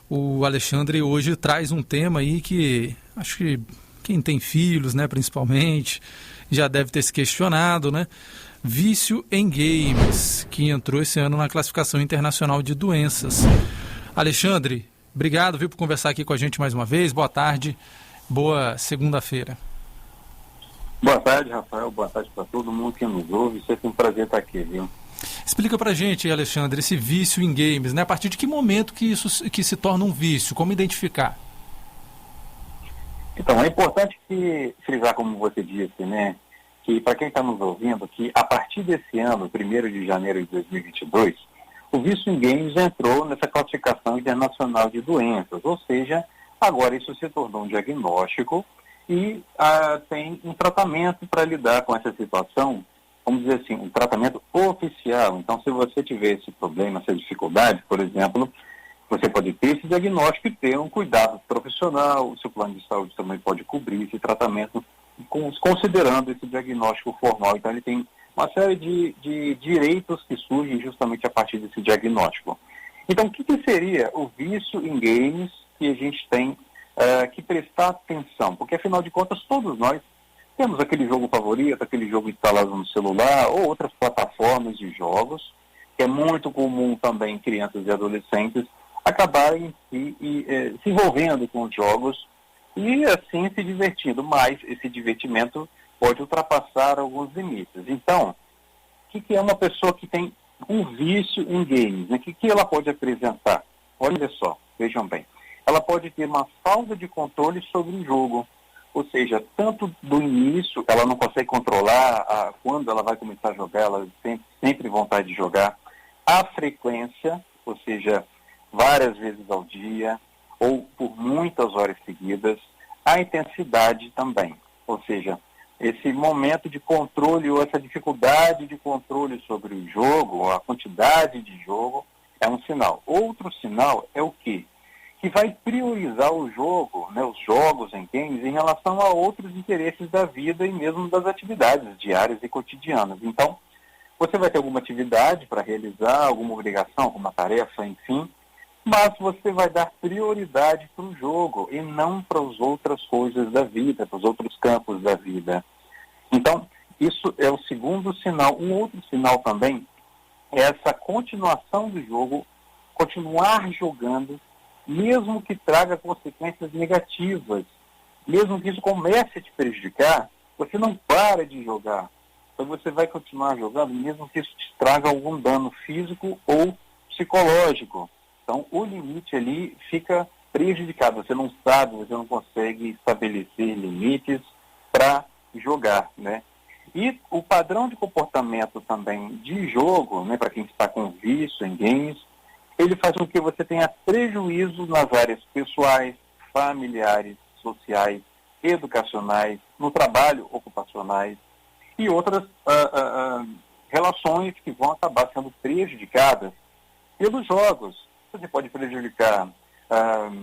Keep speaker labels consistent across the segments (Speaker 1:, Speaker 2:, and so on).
Speaker 1: O Alexandre hoje traz um tema aí que acho que quem tem filhos, né, principalmente, já deve ter se questionado, né? Vício em games, que entrou esse ano na classificação internacional de doenças. Alexandre, obrigado, viu, por conversar aqui com a gente mais uma vez. Boa tarde, boa segunda-feira.
Speaker 2: Boa tarde, Rafael. Boa tarde para todo mundo que nos ouve. Sempre um prazer estar aqui, viu?
Speaker 1: Explica pra gente, Alexandre, esse vício em games, né? A partir de que momento que se torna um vício? Como identificar?
Speaker 2: Então, é importante frisar, como você disse, né, que para quem está nos ouvindo, que a partir desse ano, 1º de janeiro de 2022, o vício em games entrou nessa classificação internacional de doenças, ou seja, agora isso se tornou um diagnóstico e tem um tratamento para lidar com essa situação, vamos dizer assim, um tratamento oficial. Então, se você tiver esse problema, essa dificuldade, por exemplo, você pode ter esse diagnóstico e ter um cuidado profissional, o seu plano de saúde também pode cobrir esse tratamento, considerando esse diagnóstico formal. Então, ele tem uma série de direitos que surgem justamente a partir desse diagnóstico. Então, o que seria o vício em games que a gente tem que prestar atenção? Porque, afinal de contas, todos nós temos aquele jogo favorito, aquele jogo instalado no celular ou outras plataformas de jogos, que é muito comum também em crianças e adolescentes acabarem se envolvendo com os jogos e assim se divertindo, mas esse divertimento pode ultrapassar alguns limites. Então, o que é uma pessoa que tem um vício em games? O que ela pode apresentar? Olha só, vejam bem. Ela pode ter uma falta de controle sobre o jogo. Ou seja, tanto do início, ela não consegue controlar quando ela vai começar a jogar, ela tem sempre vontade de jogar. A frequência, ou seja, várias vezes ao dia, ou por muitas horas seguidas. A intensidade também, ou seja, esse momento de controle ou essa dificuldade de controle sobre o jogo, ou a quantidade de jogo, é um sinal. Outro sinal é o quê? Que vai priorizar o jogo, né, os jogos em games, em relação a outros interesses da vida e mesmo das atividades diárias e cotidianas. Então, você vai ter alguma atividade para realizar, alguma obrigação, alguma tarefa, enfim, mas você vai dar prioridade para o jogo e não para as outras coisas da vida, para os outros campos da vida. Então, isso é o segundo sinal. Um outro sinal também é essa continuação do jogo, continuar jogando, mesmo que traga consequências negativas, mesmo que isso comece a te prejudicar, você não para de jogar. Então você vai continuar jogando, mesmo que isso te traga algum dano físico ou psicológico. Então o limite ali fica prejudicado. Você não sabe, você não consegue estabelecer limites para jogar, né? E o padrão de comportamento também de jogo, né, para quem está com vício em games, ele faz com que você tenha prejuízo nas áreas pessoais, familiares, sociais, educacionais, no trabalho, ocupacionais e outras relações que vão acabar sendo prejudicadas pelos jogos. Você pode prejudicar,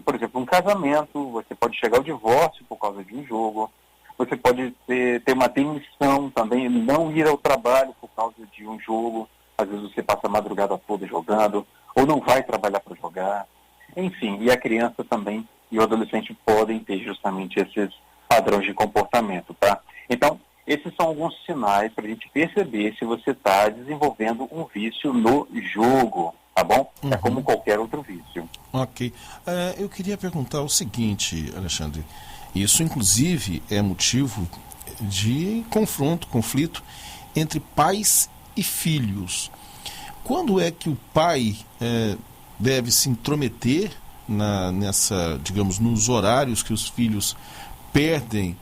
Speaker 2: por exemplo, um casamento, você pode chegar ao divórcio por causa de um jogo, você pode ter uma demissão também, não ir ao trabalho por causa de um jogo, às vezes você passa a madrugada toda jogando, ou não vai trabalhar para jogar, enfim, e a criança também e o adolescente podem ter justamente esses padrões de comportamento, tá? Então, esses são alguns sinais para a gente perceber se você está desenvolvendo um vício no jogo, tá bom? É como qualquer outro vício.
Speaker 3: Ok. Eu queria perguntar o seguinte, Alexandre, isso inclusive é motivo de conflito entre pais e filhos. Quando é que o pai deve se intrometer digamos, nos horários que os filhos perdem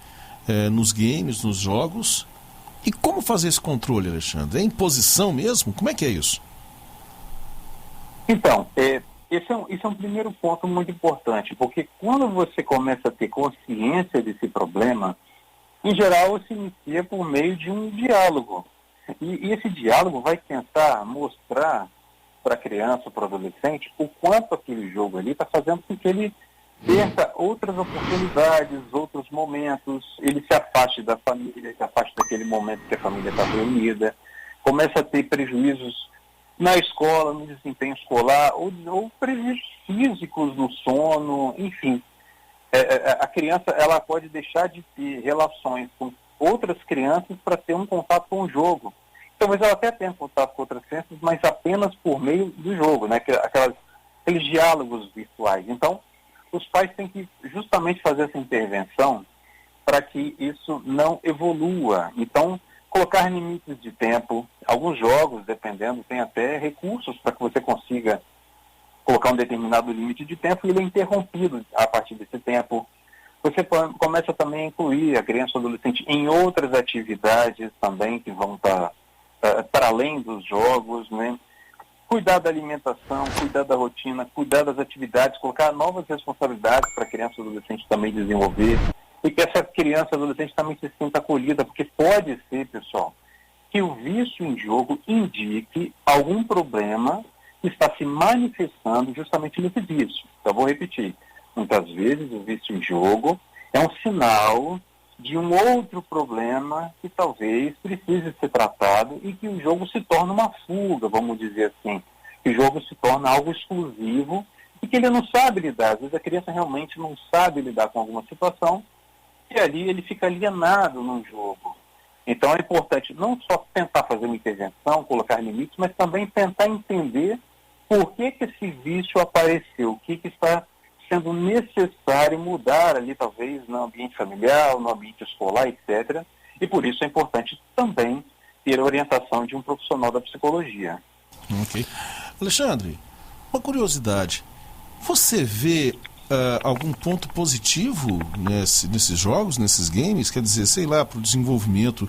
Speaker 3: nos games, nos jogos? E como fazer esse controle, Alexandre? É imposição mesmo? Como é que é isso?
Speaker 2: Então, esse é um primeiro ponto muito importante, porque quando você começa a ter consciência desse problema, em geral se inicia por meio de um diálogo. E esse diálogo vai tentar mostrar para a criança, para o adolescente, o quanto aquele jogo ali está fazendo com que ele perca outras oportunidades, outros momentos, ele se afaste da família, se afaste daquele momento que a família está reunida, começa a ter prejuízos na escola, no desempenho escolar, ou prejuízos físicos no sono, enfim. A criança ela pode deixar de ter relações com outras crianças para ter um contato com o jogo. Talvez ela até tenha contato com outras crianças, mas apenas por meio do jogo, né? Aqueles diálogos virtuais. Então, os pais têm que justamente fazer essa intervenção para que isso não evolua. Então, colocar limites de tempo. Alguns jogos, dependendo, tem até recursos para que você consiga colocar um determinado limite de tempo e ele é interrompido a partir desse tempo. Você começa também a incluir a criança ou adolescente em outras atividades também que vão para além dos jogos, né? Cuidar da alimentação, cuidar da rotina, cuidar das atividades, colocar novas responsabilidades para a criança ou adolescente também desenvolver e que essa criança ou adolescente também se sinta acolhida, porque pode ser, pessoal, que o vício em jogo indique algum problema que está se manifestando justamente nesse vício. Então, vou repetir. Muitas vezes o vício em jogo é um sinal de um outro problema que talvez precise ser tratado e que o jogo se torna uma fuga, vamos dizer assim. Que o jogo se torna algo exclusivo e que ele não sabe lidar. Às vezes a criança realmente não sabe lidar com alguma situação e ali ele fica alienado no jogo. Então é importante não só tentar fazer uma intervenção, colocar limites, mas também tentar entender por que esse vício apareceu, o que está sendo necessário mudar ali, talvez, no ambiente familiar, no ambiente escolar, etc. E por isso é importante também ter a orientação de um profissional da psicologia.
Speaker 3: Ok. Alexandre, uma curiosidade. Você vê algum ponto positivo nesses jogos, nesses games? Quer dizer, sei lá, para o desenvolvimento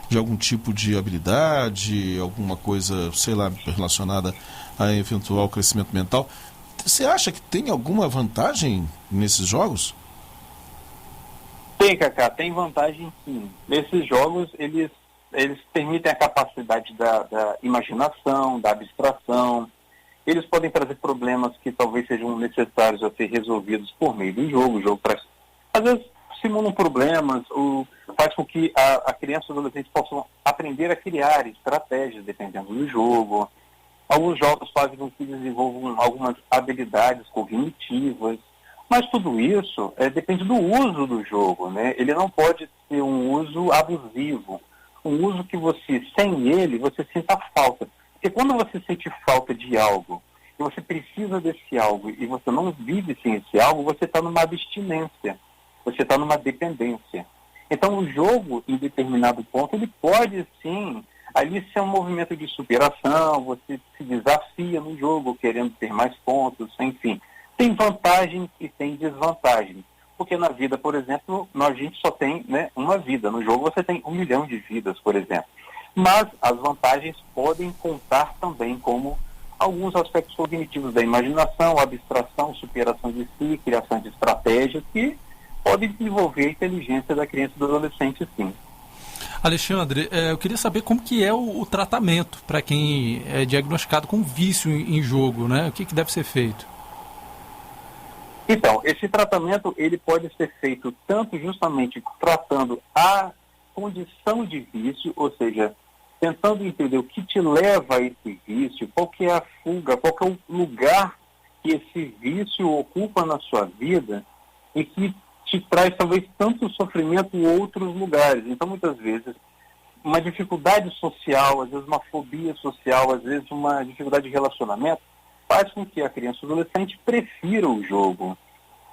Speaker 3: de algum tipo de habilidade, alguma coisa, sei lá, relacionada a eventual crescimento mental. Você acha que tem alguma vantagem nesses jogos?
Speaker 2: Tem, Cacá, tem vantagem sim. Esses jogos, eles permitem a capacidade da imaginação, da abstração. Eles podem trazer problemas que talvez sejam necessários a ser resolvidos por meio do jogo. O jogo às vezes simulam problemas, ou faz com que a criança e o adolescente possam aprender a criar estratégias dependendo do jogo. Alguns jogos fazem com que desenvolvam algumas habilidades cognitivas, mas tudo isso depende do uso do jogo, né? Ele não pode ser um uso abusivo, um uso que você, sem ele, você sinta falta. Porque quando você sente falta de algo, e você precisa desse algo, e você não vive sem esse algo, você está numa abstinência, você está numa dependência. Então o jogo, em determinado ponto, ele pode sim ali ser um movimento de superação, você se desafia no jogo, querendo ter mais pontos, enfim. Tem vantagem e tem desvantagem. Porque na vida, por exemplo, a gente só tem uma vida. No jogo você tem 1 milhão de vidas, por exemplo. Mas as vantagens podem contar também como alguns aspectos cognitivos da imaginação, abstração, superação de si, criação de estratégias que podem desenvolver a inteligência da criança e do adolescente, sim.
Speaker 1: Alexandre, eu queria saber como que é o tratamento para quem é diagnosticado com vício em jogo, né? O que deve ser feito?
Speaker 2: Então, esse tratamento ele pode ser feito tanto justamente tratando a condição de vício, ou seja, tentando entender o que te leva a esse vício, qual que é a fuga, qual que é o lugar que esse vício ocupa na sua vida e que te traz talvez tanto sofrimento em outros lugares. Então, muitas vezes, uma dificuldade social, às vezes uma fobia social, às vezes uma dificuldade de relacionamento, faz com que a criança ou adolescente prefira o jogo.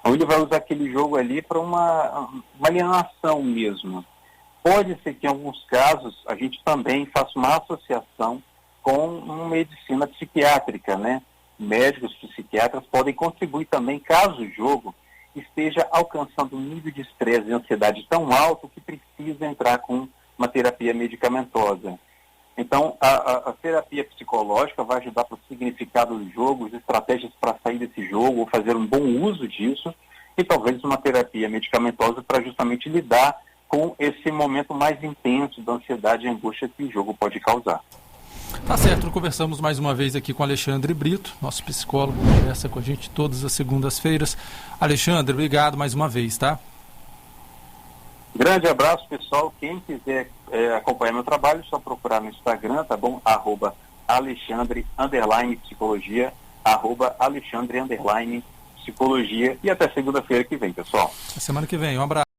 Speaker 2: Ou ele vai usar aquele jogo ali para uma alienação mesmo. Pode ser que em alguns casos a gente também faça uma associação com uma medicina psiquiátrica, né? Médicos, psiquiatras podem contribuir também caso o jogo esteja alcançando um nível de estresse e ansiedade tão alto que precisa entrar com uma terapia medicamentosa. Então, a terapia psicológica vai ajudar para o significado do jogo, as estratégias para sair desse jogo, ou fazer um bom uso disso, e talvez uma terapia medicamentosa para justamente lidar com esse momento mais intenso da ansiedade e angústia que o jogo pode causar.
Speaker 1: Tá certo, conversamos mais uma vez aqui com Alexandre Brito, nosso psicólogo, conversa com a gente todas as segundas-feiras. Alexandre, obrigado mais uma vez, tá?
Speaker 2: Grande abraço, pessoal. Quem quiser acompanhar meu trabalho, é só procurar no Instagram, tá bom? @Alexandre_Psicologia, @Alexandre_Psicologia, e até segunda-feira que vem, pessoal.
Speaker 1: Até semana que vem, um abraço.